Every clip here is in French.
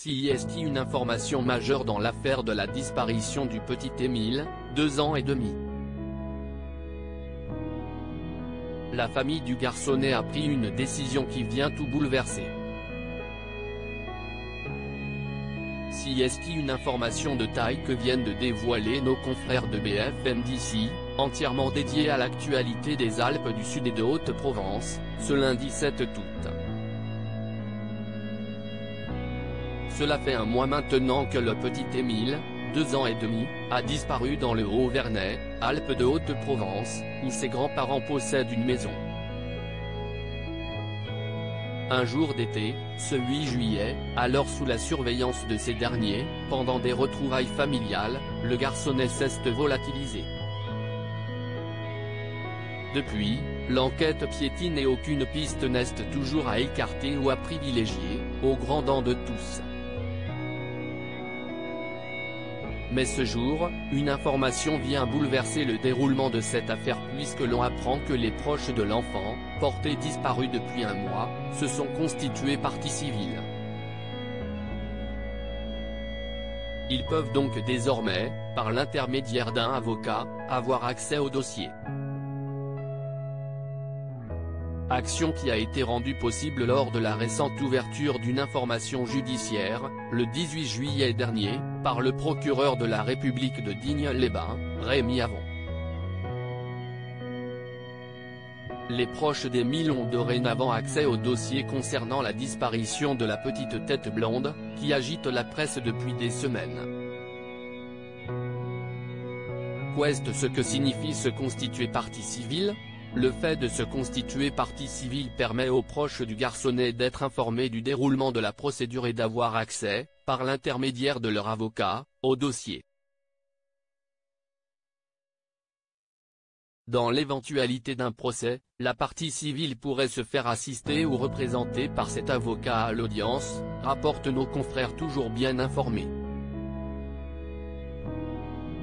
CIST une information majeure dans l'affaire de la disparition du petit Émile, 2 ans et demi. La famille du garçonnet a pris une décision qui vient tout bouleverser. CIST une information de taille que viennent de dévoiler nos confrères de BFM d'ici, entièrement dédiée à l'actualité des Alpes du Sud et de Haute-Provence, ce lundi 7 août. Cela fait un mois maintenant que le petit Émile, 2 ans et demi, a disparu dans le Haut-Vernay, Alpes de Haute-Provence, où ses grands-parents possèdent une maison. Un jour d'été, ce 8 juillet, alors sous la surveillance de ces derniers, pendant des retrouvailles familiales, le garçonnet s'est volatilisé. Depuis, l'enquête piétine et aucune piste n'est toujours à écarter ou à privilégier, au grand dam de tous. Mais ce jour, une information vient bouleverser le déroulement de cette affaire puisque l'on apprend que les proches de l'enfant, porté disparu depuis un mois, se sont constitués partie civile. Ils peuvent donc désormais, par l'intermédiaire d'un avocat, avoir accès au dossier. Action qui a été rendue possible lors de la récente ouverture d'une information judiciaire, le 18 juillet dernier, par le procureur de la République de Digne-les-Bains, Rémi Avon. Les proches d'Émile ont dorénavant accès au dossier concernant la disparition de la petite tête blonde, qui agite la presse depuis des semaines. Qu'est ce que signifie se constituer partie civile ? Le fait de se constituer partie civile permet aux proches du garçonnet d'être informés du déroulement de la procédure et d'avoir accès, par l'intermédiaire de leur avocat, au dossier. Dans l'éventualité d'un procès, la partie civile pourrait se faire assister ou représenter par cet avocat à l'audience, rapportent nos confrères toujours bien informés.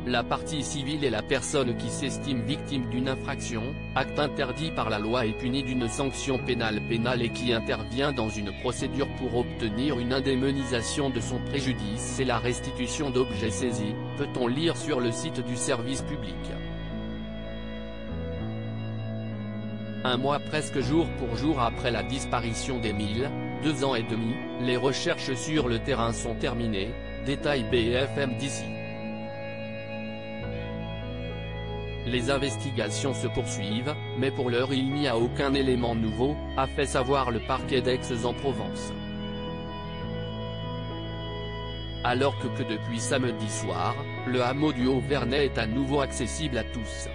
La partie civile est la personne qui s'estime victime d'une infraction, acte interdit par la loi et puni d'une sanction pénale et qui intervient dans une procédure pour obtenir une indemnisation de son préjudice et la restitution d'objets saisis, peut-on lire sur le site du service public. Un mois presque jour pour jour après la disparition d'Émile, 2 ans et demi, les recherches sur le terrain sont terminées, détaille BFM d'ici. Les investigations se poursuivent, mais pour l'heure il n'y a aucun élément nouveau, a fait savoir le parquet d'Aix-en-Provence. Alors que depuis samedi soir, le hameau du Haut-Vernay est à nouveau accessible à tous.